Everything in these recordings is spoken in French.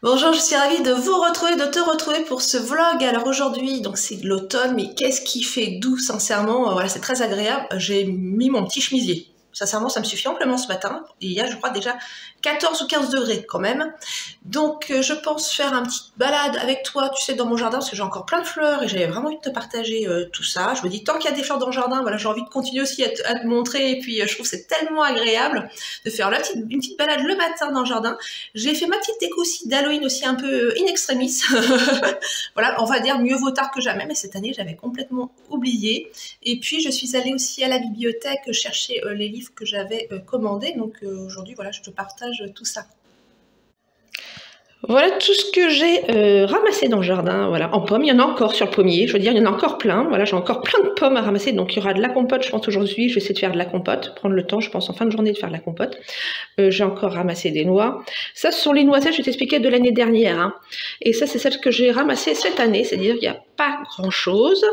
Bonjour, je suis ravie de vous retrouver, de te retrouver pour ce vlog. Alors aujourd'hui, donc c'est de l'automne, mais qu'est-ce qui fait doux, sincèrement. Voilà, c'est très agréable. J'ai mis mon petit chemisier. Sincèrement, ça me suffit amplement ce matin. Et il y a, je crois, déjà 14 ou 15 degrés quand même. Donc, je pense faire une petite balade avec toi, tu sais, dans mon jardin, parce que j'ai encore plein de fleurs et j'avais vraiment envie de te partager tout ça. Je me dis, tant qu'il y a des fleurs dans le jardin, voilà, j'ai envie de continuer aussi à te montrer. Et puis, je trouve que c'est tellement agréable de faire une petite balade le matin dans le jardin. J'ai fait ma petite déco aussi d'Halloween aussi un peu in extremis. Voilà, on va dire mieux vaut tard que jamais, mais cette année, j'avais complètement oublié. Et puis, je suis allée aussi à la bibliothèque chercher les livres que j'avais commandés. Donc, aujourd'hui, voilà, je te partage tout ça. Voilà tout ce que j'ai ramassé dans le jardin, voilà, en pommes. Il y en a encore sur le pommier, je veux dire, il y en a encore plein. Voilà, j'ai encore plein de pommes à ramasser, donc il y aura de la compote, je pense, aujourd'hui. Je vais essayer de faire de la compote, prendre le temps, je pense, en fin de journée de faire de la compote. J'ai encore ramassé des noix. Ça, ce sont les noisettes, je t'expliquais, de l'année dernière. Hein. Et ça, c'est celles que j'ai ramassées cette année, c'est-à-dire qu'il n'y a pas grand-chose.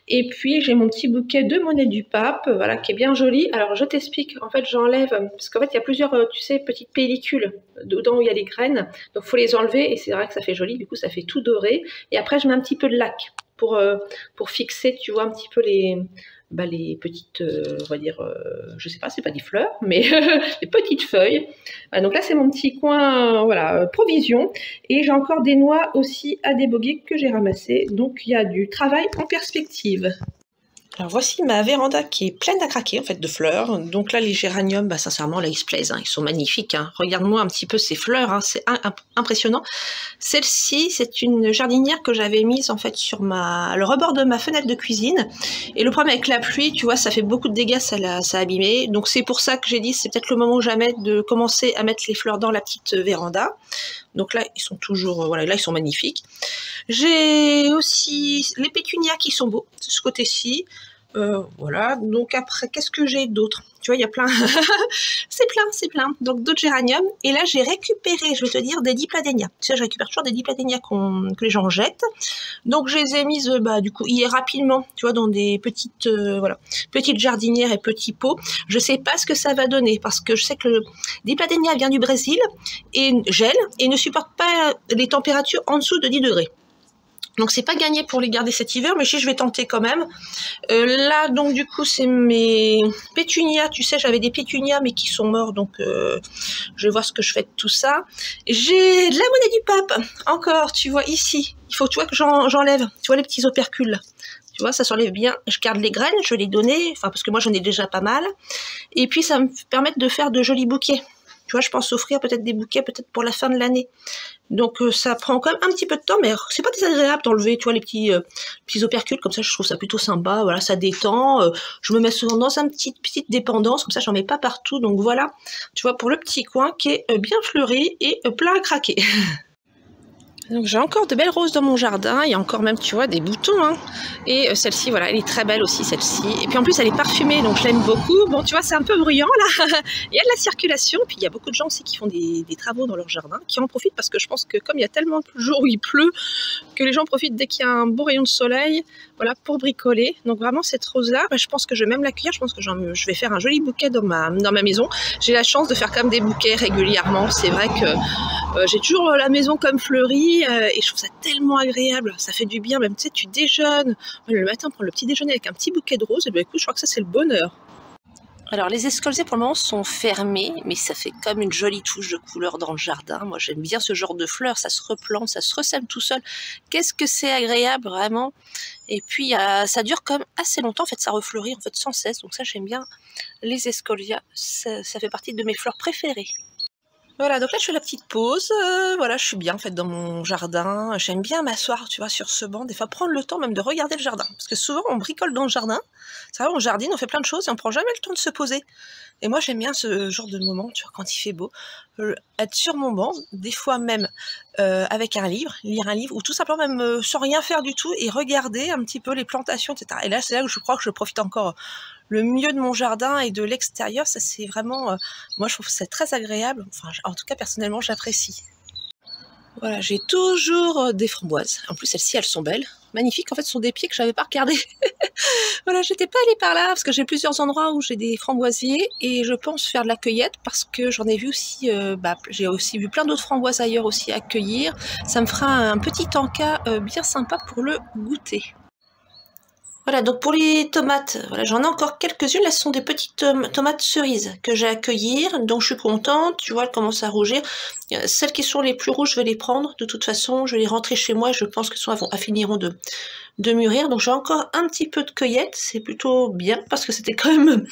Et puis, j'ai mon petit bouquet de monnaie du pape, voilà, qui est bien joli. Alors, je t'explique, en fait, j'enlève, parce qu'en fait, il y a plusieurs, tu sais, petites pellicules dedans où il y a les graines. Donc, il faut les enlever et c'est vrai que ça fait joli. Du coup, ça fait tout doré. Et après, je mets un petit peu de lac pour fixer, tu vois, un petit peu les petites, on va dire, je sais pas, c'est pas des fleurs, mais les petites feuilles. Voilà, donc là, c'est mon petit coin, voilà, provision. Et j'ai encore des noix aussi à déboguer que j'ai ramassées. Donc, il y a du travail en perspective. Alors voici ma véranda qui est pleine à craquer en fait de fleurs. Donc là les géraniums, bah, sincèrement là ils se plaisent, hein. Ils sont magnifiques. Hein. Regarde-moi un petit peu ces fleurs, hein. C'est impressionnant. Celle-ci c'est une jardinière que j'avais mise en fait sur le rebord de ma fenêtre de cuisine. Et le problème avec la pluie, tu vois, ça fait beaucoup de dégâts, ça a abîmé. Donc c'est pour ça que j'ai dit c'est peut-être le moment ou jamais de commencer à mettre les fleurs dans la petite véranda. Donc là ils sont toujours, voilà, là ils sont magnifiques. J'ai aussi les pétunias qui sont beaux, de ce côté-ci. Voilà, donc après, qu'est-ce que j'ai d'autre? Tu vois, il y a plein, c'est plein. Donc d'autres géraniums. Et là, j'ai récupéré, je vais te dire, des dipladénias. Tu sais, je récupère toujours des dipladénias que les gens jettent. Donc je les ai mises, bah, du coup, hier rapidement, tu vois, dans des petites, voilà, petites jardinières et petits pots. Je sais pas ce que ça va donner parce que je sais que le dipladénia vient du Brésil et gèle et ne supporte pas les températures en dessous de 10 degrés. Donc c'est pas gagné pour les garder cet hiver, mais je vais tenter quand même. Là donc du coup c'est mes pétunias, tu sais j'avais des pétunias mais qui sont morts, donc je vais voir ce que je fais de tout ça. J'ai de la monnaie du pape, encore tu vois ici, il faut tu vois que j'enlève, tu vois les petits opercules là. Tu vois, ça s'enlève bien. Je garde les graines, je vais les donner, enfin parce que moi j'en ai déjà pas mal. Et puis ça me permet de faire de jolis bouquets. Tu vois, je pense offrir peut-être des bouquets, peut-être pour la fin de l'année. Donc ça prend quand même un petit peu de temps, mais c'est pas désagréable d'enlever, tu vois, les petits opercules, comme ça je trouve ça plutôt sympa, voilà, ça détend. Je me mets souvent dans une petite dépendance, comme ça j'en mets pas partout. Donc voilà, tu vois, pour le petit coin qui est bien fleuri et plein à craquer. Donc j'ai encore de belles roses dans mon jardin, il y a encore même, tu vois, des boutons, hein. Et celle-ci, voilà, elle est très belle aussi, celle-ci. Et puis en plus, elle est parfumée, donc je l'aime beaucoup. Bon, tu vois, c'est un peu bruyant, là. Il y a de la circulation, puis il y a beaucoup de gens aussi qui font des travaux dans leur jardin, qui en profitent parce que je pense que comme il y a tellement de jours où il pleut, que les gens profitent dès qu'il y a un beau rayon de soleil, voilà, pour bricoler. Donc vraiment, cette rose-là, bah, je pense que je vais même l'accueillir, je pense que je vais faire un joli bouquet dans ma maison. J'ai la chance de faire quand même des bouquets régulièrement. C'est vrai que j'ai toujours la maison comme fleurie. Et je trouve ça tellement agréable, ça fait du bien, même tu sais, tu déjeunes, le matin, prendre le petit déjeuner avec un petit bouquet de roses, et bien écoute, je crois que ça c'est le bonheur. Alors les escoliers pour le moment sont fermés, mais ça fait comme une jolie touche de couleur dans le jardin. Moi j'aime bien ce genre de fleurs, ça se replante, ça se ressème tout seul. Qu'est-ce que c'est agréable vraiment. Et puis ça dure comme assez longtemps, en fait ça refleurit en fait sans cesse, donc ça j'aime bien les escolias, ça fait partie de mes fleurs préférées. Voilà, donc là je fais la petite pause, voilà, je suis bien en fait dans mon jardin, j'aime bien m'asseoir, tu vois, sur ce banc, des fois prendre le temps même de regarder le jardin, parce que souvent on bricole dans le jardin, c'est vrai, on jardine, on fait plein de choses et on prend jamais le temps de se poser. Et moi j'aime bien ce genre de moment, tu vois, quand il fait beau, être sur mon banc, des fois même avec un livre, lire un livre, ou tout simplement même sans rien faire du tout et regarder un petit peu les plantations, etc. Et là c'est là où je crois que je profite encore le mieux de mon jardin et de l'extérieur, ça c'est vraiment, moi je trouve que c'est très agréable, enfin en tout cas personnellement j'apprécie. Voilà, j'ai toujours des framboises, en plus celles-ci elles sont belles, magnifiques. En fait, ce sont des pieds que j'avais pas regardés. Voilà, j'étais pas allée par là parce que j'ai plusieurs endroits où j'ai des framboisiers et je pense faire de la cueillette parce que j'en ai vu aussi, j'ai aussi vu plein d'autres framboises ailleurs aussi à cueillir. Ça me fera un petit encas bien sympa pour le goûter. Voilà, donc pour les tomates, voilà, j'en ai encore quelques-unes. Là, ce sont des petites tomates cerises que j'ai à cueillir, donc je suis contente. Tu vois, elles commencent à rougir. Celles qui sont les plus rouges, je vais les prendre. De toute façon, je vais les rentrer chez moi. Je pense qu'elles finiront de mûrir. Donc j'ai encore un petit peu de cueillette. C'est plutôt bien parce que c'était quand même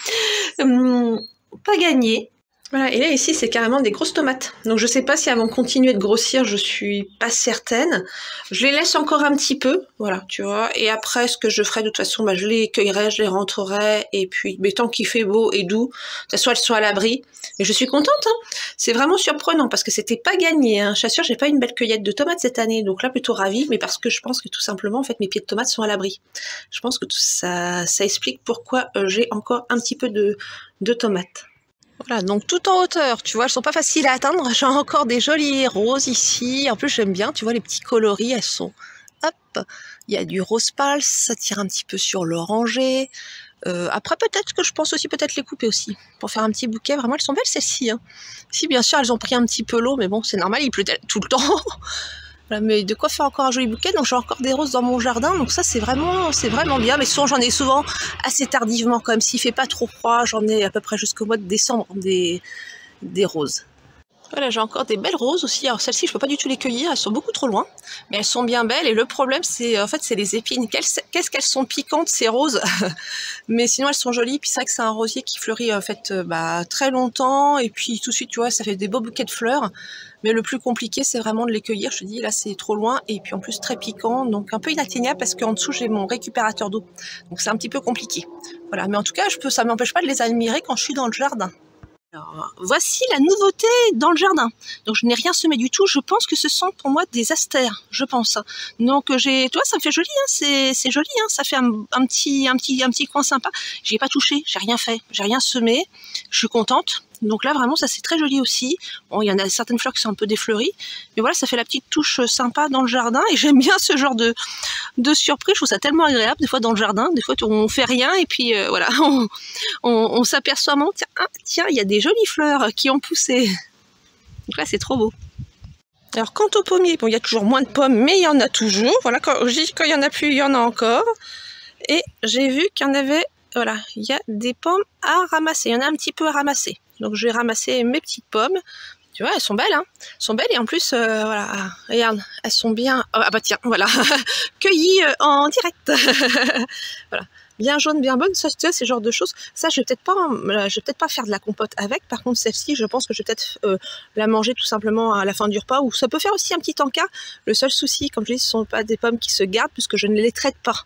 pas gagné. Voilà, et là ici c'est carrément des grosses tomates. Donc je sais pas si elles vont continuer de grossir, je suis pas certaine. Je les laisse encore un petit peu, voilà, tu vois. Et après ce que je ferai de toute façon, je les cueillerai, je les rentrerai, et puis mais tant qu'il fait beau et doux, de toute façon elles sont à l'abri. Mais je suis contente, hein. C'est vraiment surprenant parce que c'était pas gagné. Hein. Je t'assure, j'ai pas une belle cueillette de tomates cette année, donc là plutôt ravie, mais parce que je pense que tout simplement en fait mes pieds de tomates sont à l'abri. Je pense que tout ça explique pourquoi j'ai encore un petit peu de tomates. Voilà, donc tout en hauteur, tu vois, elles sont pas faciles à atteindre. J'ai encore des jolies roses ici. En plus, j'aime bien, tu vois, les petits coloris, elles sont... Hop, il y a du rose pâle, ça tire un petit peu sur l'orangé. Après, peut-être que je pense aussi peut-être les couper aussi, pour faire un petit bouquet. Vraiment, elles sont belles celles-ci. Hein. Si, bien sûr, elles ont pris un petit peu l'eau, mais bon, c'est normal, il pleut tout le temps. Voilà, mais de quoi faire encore un joli bouquet. Donc j'ai encore des roses dans mon jardin, donc ça c'est vraiment bien. Mais souvent j'en ai souvent assez tardivement quand même. S'il fait pas trop froid, j'en ai à peu près jusqu'au mois de décembre des roses. Voilà, j'ai encore des belles roses aussi. Alors celles-ci, je peux pas du tout les cueillir, elles sont beaucoup trop loin, mais elles sont bien belles. Et le problème, c'est en fait, c'est les épines. Qu'est-ce qu'elles sont piquantes ces roses. Mais sinon, elles sont jolies. Puis c'est vrai que c'est un rosier qui fleurit en fait très longtemps. Et puis tout de suite, tu vois, ça fait des beaux bouquets de fleurs. Mais le plus compliqué, c'est vraiment de les cueillir. Je te dis, là, c'est trop loin. Et puis en plus, très piquant. Donc un peu inatteignable parce qu'en dessous, j'ai mon récupérateur d'eau. Donc c'est un petit peu compliqué. Voilà. Mais en tout cas, ça ne m'empêche pas de les admirer quand je suis dans le jardin. Alors, voici la nouveauté dans le jardin. Donc je n'ai rien semé du tout. Je pense que ce sont pour moi des astères, je pense. Donc tu vois, ça me fait joli. Hein, c'est joli. Hein, ça fait un petit coin sympa. J'y ai pas touché, j'ai rien fait, j'ai rien semé. Je suis contente. Donc là vraiment ça c'est très joli aussi. Bon, il y en a certaines fleurs qui sont un peu défleuries, mais voilà, ça fait la petite touche sympa dans le jardin et j'aime bien ce genre de surprise. Je trouve ça tellement agréable des fois dans le jardin. Des fois on fait rien et puis voilà, on s'aperçoit tiens, il y a des jolies fleurs qui ont poussé. Donc là c'est trop beau. Alors quant aux pommiers, bon il y a toujours moins de pommes, mais il y en a toujours. Voilà, quand il y en a plus, il y en a encore. Et j'ai vu qu'il y en avait, voilà, il y a des pommes à ramasser. Il y en a un petit peu à ramasser. Donc je vais ramasser mes petites pommes. Tu vois, elles sont belles, hein. Elles sont belles et en plus, voilà, regarde, elles sont bien... Ah bah tiens, voilà, cueillies en direct. Voilà, bien jaune, bien bonne. Ça, tu sais, c'est le genre de choses. Ça, je vais peut-être pas faire de la compote avec. Par contre, celle-ci, je pense que je vais peut-être la manger tout simplement à la fin du repas. Ou ça peut faire aussi un petit encas. Le seul souci, comme je dis, ce ne sont pas des pommes qui se gardent puisque je ne les traite pas.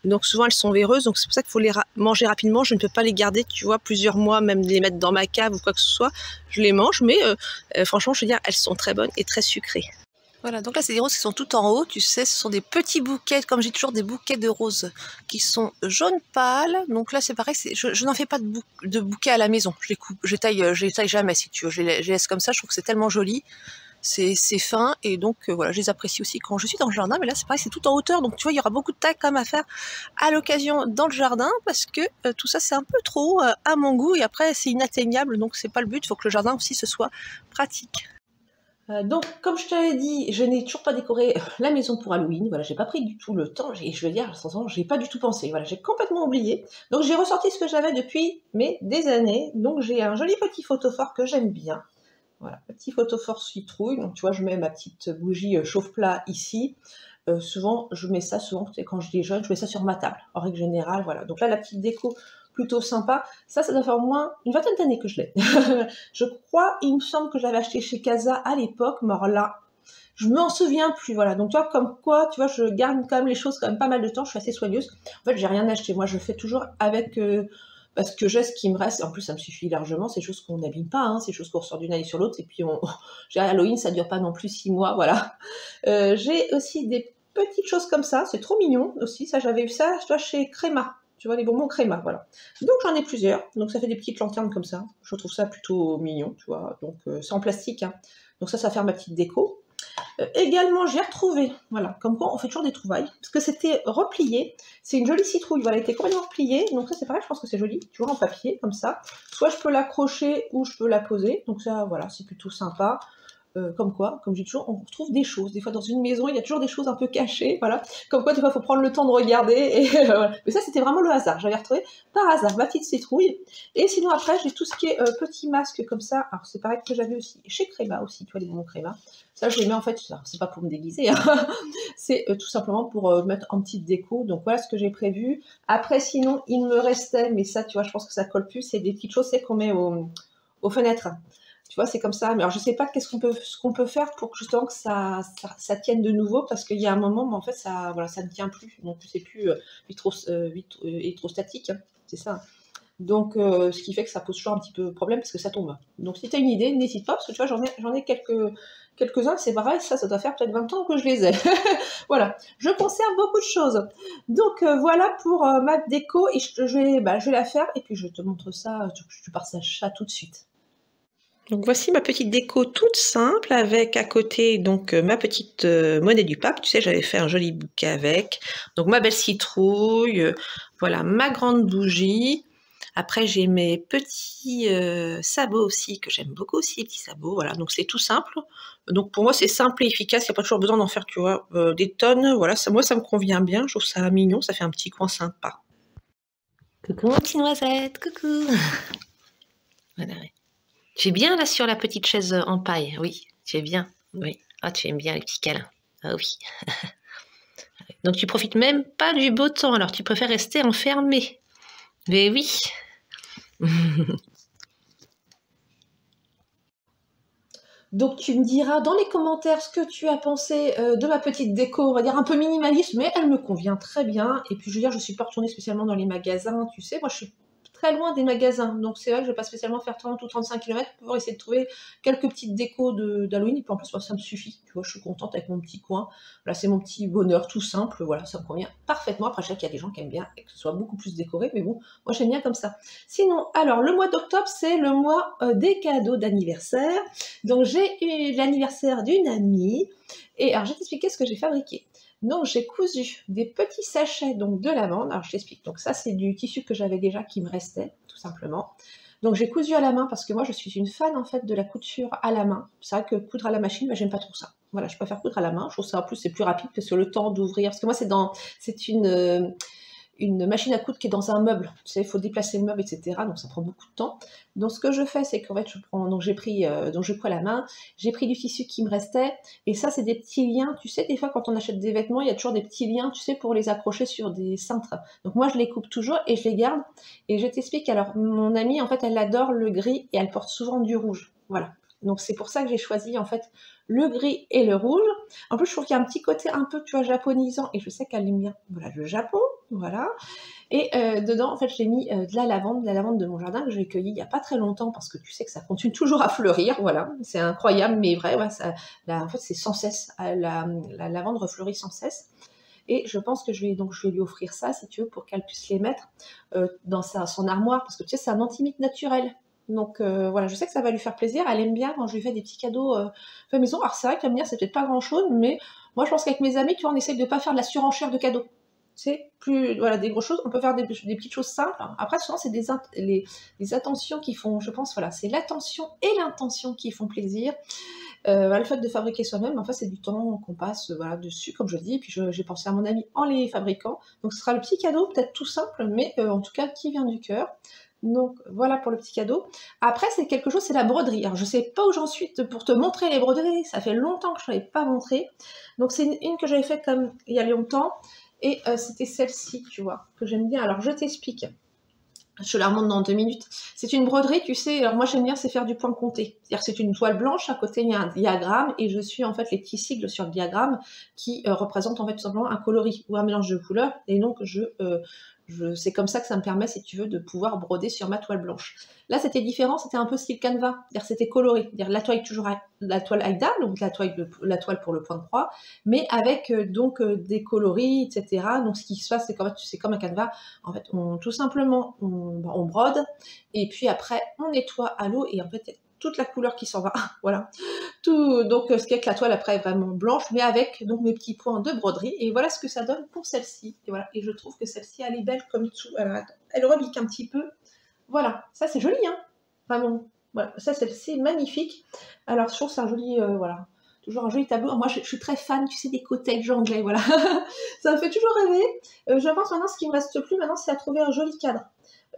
Donc souvent elles sont véreuses, donc c'est pour ça qu'il faut les manger rapidement. Je ne peux pas les garder, tu vois, plusieurs mois, même les mettre dans ma cave ou quoi que ce soit. Je les mange, mais franchement, je veux dire, elles sont très bonnes et très sucrées. Voilà, donc là c'est des roses qui sont tout en haut, tu sais, ce sont des petits bouquets, comme j'ai toujours des bouquets de roses qui sont jaune pâle. Donc là c'est pareil, je n'en fais pas de bouquets à la maison, je les coupe, je les taille jamais si tu veux, je les laisse comme ça, je trouve que c'est tellement joli. C'est fin et donc voilà, je les apprécie aussi quand je suis dans le jardin. Mais là c'est pareil, c'est tout en hauteur, donc tu vois il y aura beaucoup de taille quand même à faire à l'occasion dans le jardin parce que tout ça c'est un peu trop à mon goût et après c'est inatteignable, donc c'est pas le but. Il faut que le jardin aussi se soit pratique. Donc, comme je t'avais dit, je n'ai toujours pas décoré la maison pour Halloween. Voilà, j'ai pas pris du tout le temps. Je veux dire, j'ai pas du tout pensé. Voilà, j'ai complètement oublié. Donc, j'ai ressorti ce que j'avais depuis des années. Donc, j'ai un joli petit photophore que j'aime bien. Voilà, petit photophore citrouille. Donc, tu vois, je mets ma petite bougie chauffe-plat ici. Souvent, je mets ça, quand je déjeune, je mets ça sur ma table. En règle générale, voilà. Donc là, la petite déco plutôt sympa. Ça doit faire au moins une vingtaine d'années que je l'ai. Je crois, il me semble que je l'avais acheté chez Casa à l'époque, mais alors là, je m'en souviens plus, voilà. Donc, tu vois, comme quoi, tu vois, je garde quand même les choses quand même pas mal de temps. Je suis assez soigneuse. En fait, j'ai rien acheté. Moi, je fais toujours avec... parce que j'ai ce qui me reste, en plus ça me suffit largement, c'est choses qu'on n'abîme pas, hein, c'est choses qu'on ressort d'une année sur l'autre, et puis Halloween ça dure pas non plus 6 mois, voilà. J'ai aussi des petites choses comme ça, c'est trop mignon aussi, ça j'avais eu ça, tu vois, chez Créma, tu vois, les bonbons Créma, voilà. Donc j'en ai plusieurs, donc ça fait des petites lanternes comme ça, je trouve ça plutôt mignon, tu vois, donc c'est en plastique, hein. Donc ça va faire ma petite déco. Également, j'ai retrouvé, voilà, comme quoi on fait toujours des trouvailles, parce que c'était replié. C'est une jolie citrouille, voilà, elle était complètement repliée. Donc ça, c'est pareil, je pense que c'est joli, tu vois, en papier, comme ça. Soit je peux l'accrocher ou je peux la poser. Donc ça, voilà, c'est plutôt sympa. Comme quoi, comme je dis toujours, on retrouve des choses. Des fois, dans une maison, il y a toujours des choses un peu cachées, voilà. Comme quoi, des fois, il faut prendre le temps de regarder. Et, voilà. Mais ça, c'était vraiment le hasard. J'avais retrouvé par hasard ma petite citrouille. Et sinon, après, j'ai tout ce qui est petits masques comme ça. Alors, c'est pareil que j'avais aussi chez Créma aussi, tu vois, les bonbons Créma. Ça, je les mets en fait, c'est pas pour me déguiser, hein. C'est tout simplement pour mettre en petite déco. Donc, voilà ce que j'ai prévu. Après, sinon, il me restait, mais ça, tu vois, je pense que ça colle plus, c'est des petites choses qu'on met aux fenêtres. Tu vois, c'est comme ça. Mais alors, je sais pas ce qu'on peut faire pour que justement que ça tienne de nouveau, parce qu'il y a un moment, mais en fait, ça, voilà, ça ne tient plus. Donc, c'est plus électrostatique, hein, c'est ça. Donc, ce qui fait que ça pose toujours un petit peu problème parce que ça tombe. Donc, si tu as une idée, n'hésite pas, parce que tu vois, j'en ai quelques-uns, c'est pareil, ça doit faire peut-être 20 ans que je les ai. Voilà, je conserve beaucoup de choses. Donc, voilà pour ma déco, et je vais la faire, et puis je te montre ça, je te partage ça tout de suite. Donc voici ma petite déco toute simple avec à côté donc ma petite monnaie du pape. Tu sais, j'avais fait un joli bouquet avec. Donc ma belle citrouille, voilà ma grande bougie. Après j'ai mes petits sabots aussi que j'aime beaucoup aussi, les petits sabots. Voilà, donc c'est tout simple. Donc pour moi c'est simple et efficace. Il n'y a pas toujours besoin d'en faire, tu vois, des tonnes. Voilà, moi ça me convient bien. Je trouve ça mignon. Ça fait un petit coin sympa. Coucou ma petite noisette, coucou. Voilà. Tu es bien là sur la petite chaise en paille, oui, tu es bien, oui. Ah, tu aimes bien les petits câlins, ah oui. Donc tu profites même pas du beau temps, alors tu préfères rester enfermé. Mais oui. Donc tu me diras dans les commentaires ce que tu as pensé de ma petite déco, on va dire un peu minimaliste, mais elle me convient très bien. Et puis je veux dire, je suis pas retournée spécialement dans les magasins, tu sais, moi je suis très loin des magasins, donc c'est vrai que je vais pas spécialement faire 30 ou 35 km pour essayer de trouver quelques petites décos d'Halloween. Et puis en plus, moi, ça me suffit, tu vois, je suis contente avec mon petit coin. Voilà, c'est mon petit bonheur tout simple, voilà, ça me convient parfaitement. Après, je sais qu'il y a des gens qui aiment bien que ce soit beaucoup plus décoré, mais bon, moi j'aime bien comme ça. Sinon, alors le mois d'octobre, c'est le mois des cadeaux d'anniversaire. Donc j'ai eu l'anniversaire d'une amie, et alors je vais t'expliquer ce que j'ai fabriqué. Donc j'ai cousu des petits sachets donc de lavande. Alors je t'explique. Donc ça c'est du tissu que j'avais déjà qui me restait tout simplement. Donc j'ai cousu à la main parce que moi je suis une fan en fait de la couture à la main. C'est vrai que coudre à la machine, bah, j'aime pas trop ça. Voilà, je préfère coudre à la main. Je trouve ça en plus c'est plus rapide parce que le temps d'ouvrir. Parce que moi c'est une machine à coudre qui est dans un meuble. Tu sais, il faut déplacer le meuble, etc. Donc ça prend beaucoup de temps. Donc ce que je fais, c'est qu'en fait, donc j'ai pris, donc je couds à la main, j'ai pris du tissu qui me restait, et ça, c'est des petits liens. Tu sais, des fois, quand on achète des vêtements, il y a toujours des petits liens, tu sais, pour les accrocher sur des cintres. Donc moi, je les coupe toujours et je les garde. Et je t'explique. Alors, mon amie, en fait, elle adore le gris et elle porte souvent du rouge. Voilà. Donc c'est pour ça que j'ai choisi en fait le gris et le rouge. En plus, je trouve qu'il y a un petit côté un peu, tu vois, japonisant, et je sais qu'elle aime bien. Voilà, le Japon. Voilà. Et dedans, en fait, j'ai mis de la lavande de mon jardin que j'ai cueillie il n'y a pas très longtemps parce que tu sais que ça continue toujours à fleurir. Voilà, c'est incroyable, mais vrai. Ouais, en fait, c'est sans cesse. La lavande refleurit sans cesse. Et je pense que je vais lui offrir ça, si tu veux, pour qu'elle puisse les mettre dans son armoire, parce que tu sais, c'est un anti-mythe naturel. Donc voilà, je sais que ça va lui faire plaisir. Elle aime bien quand je lui fais des petits cadeaux fait maison. Alors c'est vrai qu'elle me dire c'est peut-être pas grand-chose, mais moi je pense qu'avec mes amis, tu vois, on essaye de pas faire de la surenchère de cadeaux. C'est plus voilà des grosses choses, on peut faire des petites choses simples. Après souvent c'est les attentions qui font, je pense, voilà, c'est l'attention et l'intention qui font plaisir. Le fait de fabriquer soi-même, en fait c'est du temps qu'on passe voilà, dessus, comme je dis, et puis j'ai pensé à mon ami en les fabriquant. Donc ce sera le petit cadeau, peut-être tout simple, mais en tout cas qui vient du cœur. Donc voilà pour le petit cadeau. Après c'est quelque chose, c'est la broderie. Alors je sais pas où j'en suis pour te montrer les broderies, ça fait longtemps que je ne l'avais pas montré. Donc c'est une que j'avais faite comme il y a longtemps. Et c'était celle-ci, tu vois, que j'aime bien. Alors, je t'explique. Je te la remonte dans 2 minutes. C'est une broderie, tu sais. Alors, moi, j'aime bien, c'est faire du point compté. C'est-à-dire que c'est une toile blanche. À côté, il y a un diagramme. Et je suis, en fait, les petits sigles sur le diagramme qui représentent, en fait, tout simplement un coloris ou un mélange de couleurs. Et donc, c'est comme ça que ça me permet, si tu veux, de pouvoir broder sur ma toile blanche. Là, c'était différent, c'était un peu style canevas, c'est-à-dire c'était coloré. C'est-à-dire la toile toujours la toile Aïda, donc la toile pour le point de croix, mais avec des coloris, etc. Donc ce qui se passe, c'est qu'en fait, c'est comme un canevas. En fait, tout simplement, on brode, et puis après, on nettoie à l'eau, et en fait, toute la couleur qui s'en va, voilà. Tout, donc ce qui est que la toile après est vraiment blanche, mais avec donc mes petits points de broderie. Et voilà ce que ça donne pour celle-ci. Et voilà. Et je trouve que celle-ci, elle est belle comme tout. Alors attends, elle rebique un petit peu. Voilà, ça c'est joli, hein. Vraiment. Voilà, ça c'est magnifique. Alors je trouve que c'est un joli, voilà. Toujours un joli tableau. Moi, je suis très fan, tu sais, des cottages anglais, voilà. Ça me fait toujours rêver. Je pense maintenant, ce qui me reste plus maintenant, c'est à trouver un joli cadre.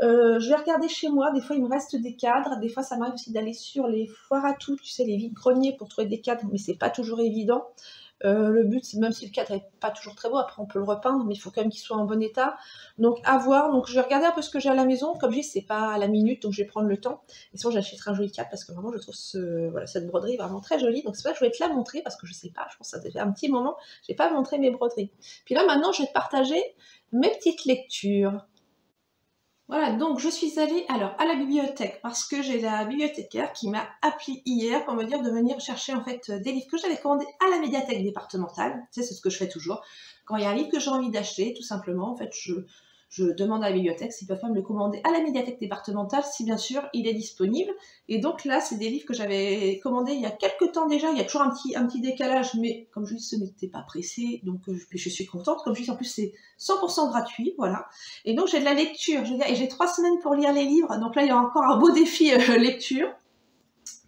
Je vais regarder chez moi, des fois il me reste des cadres, des fois ça m'arrive aussi d'aller sur les foires à tout, tu sais, les vides-greniers pour trouver des cadres, mais c'est pas toujours évident. Le but, c'est même si le cadre n'est pas toujours très beau, après on peut le repeindre, mais il faut quand même qu'il soit en bon état. Donc à voir, donc je vais regarder un peu ce que j'ai à la maison, comme je dis, c'est pas à la minute, donc je vais prendre le temps. Et sinon j'achèterai un joli cadre, parce que vraiment je trouve voilà, cette broderie vraiment très jolie. Donc c'est pas que je vais te la montrer, parce que je sais pas, je pense que ça fait un petit moment, j'ai pas montré mes broderies. Puis là maintenant je vais te partager mes petites lectures. Voilà, donc je suis allée alors à la bibliothèque parce que j'ai la bibliothécaire qui m'a appelé hier pour me dire de venir chercher en fait des livres que j'avais commandés à la médiathèque départementale. Tu sais, c'est ce que je fais toujours. Quand il y a un livre que j'ai envie d'acheter, tout simplement, en fait, je demande à la bibliothèque s'ils peuvent pas me le commander à la médiathèque départementale, si bien sûr il est disponible. Et donc là, c'est des livres que j'avais commandés il y a quelques temps déjà. Il y a toujours un petit décalage, mais comme je dis, ce n'était pas pressé, donc je suis contente. Comme je dis, en plus c'est 100% gratuit, voilà. Et donc j'ai de la lecture, et j'ai 3 semaines pour lire les livres, donc là il y a encore un beau défi lecture.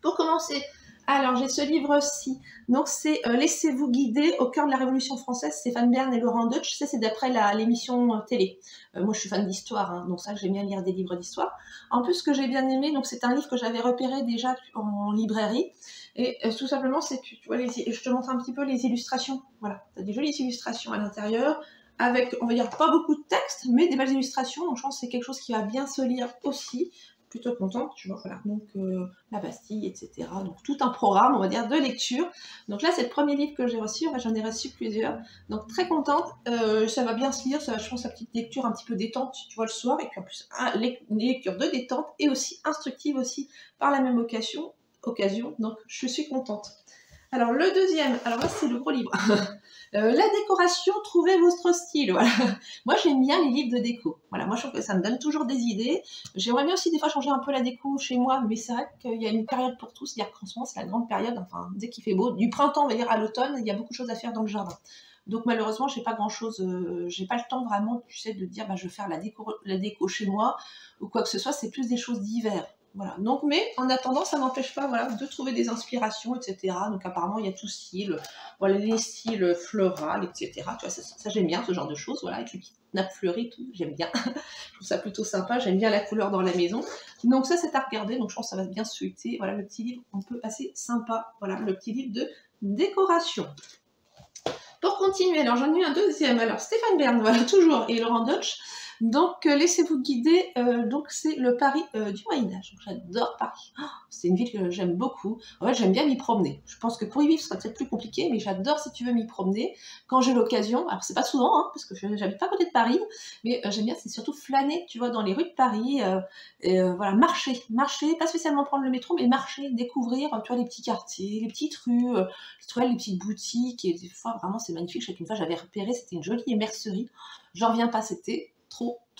Pour commencer, alors j'ai ce livre-ci, donc c'est Laissez-vous guider au cœur de la Révolution française, Stéphane Bern et Laurent Deutsch, c'est d'après l'émission télé. Moi je suis fan d'histoire, hein, donc ça j'aime bien lire des livres d'histoire. En plus ce que j'ai bien aimé, donc c'est un livre que j'avais repéré déjà en librairie, et tout simplement c'est que tu vois, je te montre un petit peu les illustrations, voilà, tu as des jolies illustrations à l'intérieur, avec, on va dire, pas beaucoup de texte, mais des belles illustrations, donc je pense que c'est quelque chose qui va bien se lire aussi. Plutôt contente, tu vois, voilà, donc la Bastille, etc. Donc tout un programme, on va dire, de lecture. Donc là, c'est le premier livre que j'ai reçu, j'en ai reçu plusieurs, donc très contente, ça va bien se lire, ça va, je pense, la petite lecture un petit peu détente, tu vois, le soir, et puis en plus, une lecture de détente, et aussi instructive aussi, par la même occasion, donc je suis contente. Alors le deuxième, alors là c'est le gros livre. La décoration, trouvez votre style. Voilà. Moi j'aime bien les livres de déco. Voilà, moi je trouve que ça me donne toujours des idées. J'aimerais bien aussi des fois changer un peu la déco chez moi, mais c'est vrai qu'il y a une période pour tout. C'est-à-dire qu'en ce moment c'est la grande période, enfin dès qu'il fait beau, du printemps on va dire à l'automne, il y a beaucoup de choses à faire dans le jardin. Donc malheureusement j'ai pas grand chose, j'ai pas le temps vraiment, tu sais, de dire bah, je vais faire la déco chez moi ou quoi que ce soit. C'est plus des choses d'hiver. Voilà. Donc, mais en attendant, ça n'empêche pas, voilà, de trouver des inspirations, etc. Donc apparemment, il y a tout style, voilà, les styles florales, etc. Tu vois, ça j'aime bien ce genre de choses, voilà, avec les petites nappes fleuries, tout, j'aime bien. Je trouve ça plutôt sympa. J'aime bien la couleur dans la maison. Donc ça, c'est à regarder. Donc je pense que ça va bien se feuilleter. Voilà, le petit livre un peu assez sympa. Voilà, le petit livre de décoration. Pour continuer, alors j'en ai eu un deuxième. Alors Stéphane Bern, voilà, toujours, et Laurent Deutsch. Donc, laissez-vous guider. Donc, c'est le Paris du Moyen-Âge. J'adore Paris. Oh, c'est une ville que j'aime beaucoup. En fait, j'aime bien m'y promener. Je pense que pour y vivre, ce sera peut-être plus compliqué, mais j'adore si tu veux m'y promener quand j'ai l'occasion. Alors, c'est pas souvent, hein, parce que j'habite pas à côté de Paris, mais j'aime bien, c'est surtout flâner, tu vois, dans les rues de Paris. Voilà, marcher, pas spécialement prendre le métro, mais marcher, découvrir, tu vois, les petits quartiers, les petites rues, tu vois, les petites boutiques. Et des fois, vraiment, c'est magnifique. Chaque fois, j'avais repéré, c'était une jolie mercerie. J'en reviens pas, c'était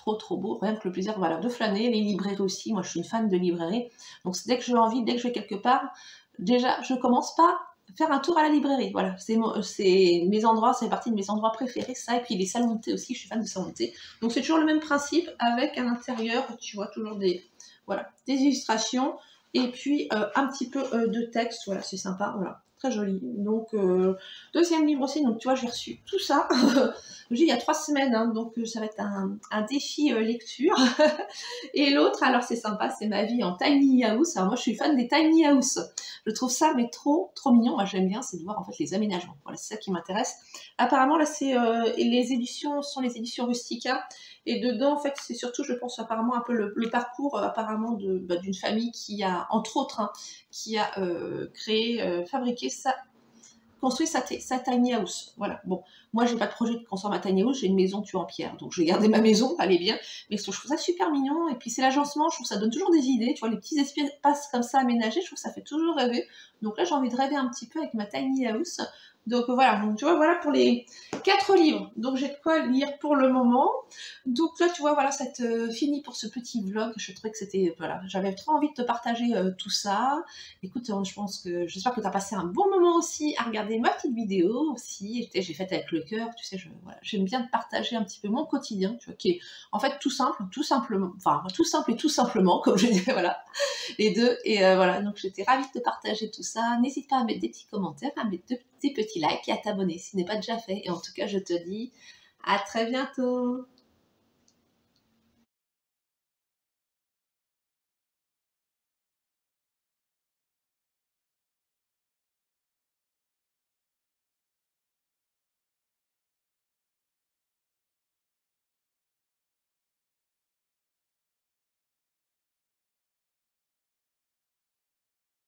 trop beau, rien que le plaisir, voilà, de flâner, les librairies aussi, moi je suis une fan de librairie, donc dès que j'ai envie, dès que je vais quelque part, déjà je commence par faire un tour à la librairie, voilà, c'est mes endroits, c'est partie de mes endroits préférés, ça, et puis les salons de thé aussi, je suis fan de salons de thé, donc c'est toujours le même principe, avec à l'intérieur, tu vois, toujours des illustrations, et puis un petit peu de texte, voilà, c'est sympa, voilà. Très joli. Donc, deuxième livre aussi, donc tu vois, j'ai reçu tout ça. Il y a 3 semaines, hein, donc ça va être un défi lecture. Et l'autre, alors c'est sympa, c'est ma vie en tiny house. Alors moi, je suis fan des tiny house. Je trouve ça, mais trop mignon. Moi, j'aime bien, c'est de voir en fait les aménagements. Voilà, c'est ça qui m'intéresse. Apparemment, là, c'est les éditions sont les éditions Rustica. Et dedans, en fait, c'est surtout, je pense, apparemment un peu le parcours apparemment d'une famille qui a, entre autres, hein, qui a fabriqué construit sa tiny house. Voilà. Bon, moi, j'ai pas de projet de construire ma tiny house, j'ai une maison en pierre, donc je vais garder ma maison, elle est bien. Mais je trouve ça super mignon. Et puis c'est l'agencement, je trouve que ça donne toujours des idées. Tu vois, les petits espaces comme ça aménagés, je trouve que ça fait toujours rêver. Donc là, j'ai envie de rêver un petit peu avec ma tiny house. Donc voilà, donc tu vois, voilà pour les 4 livres. Donc j'ai de quoi lire pour le moment. Donc là, tu vois, voilà, c'est fini pour ce petit vlog. Je trouvais que c'était, voilà, j'avais trop envie de te partager tout ça. Écoute, j'espère que tu as passé un bon moment aussi à regarder ma petite vidéo aussi. J'ai fait avec le cœur, tu sais, voilà, j'aime bien te partager un petit peu mon quotidien, tu vois, qui est en fait tout simple, tout simplement, enfin tout simple et tout simplement, comme je disais, voilà, les deux. Et voilà, donc j'étais ravie de te partager tout ça. N'hésite pas à mettre des petits commentaires, à mettre des petits likes et à t'abonner si ce n'est pas déjà fait. Et en tout cas, je te dis à très bientôt.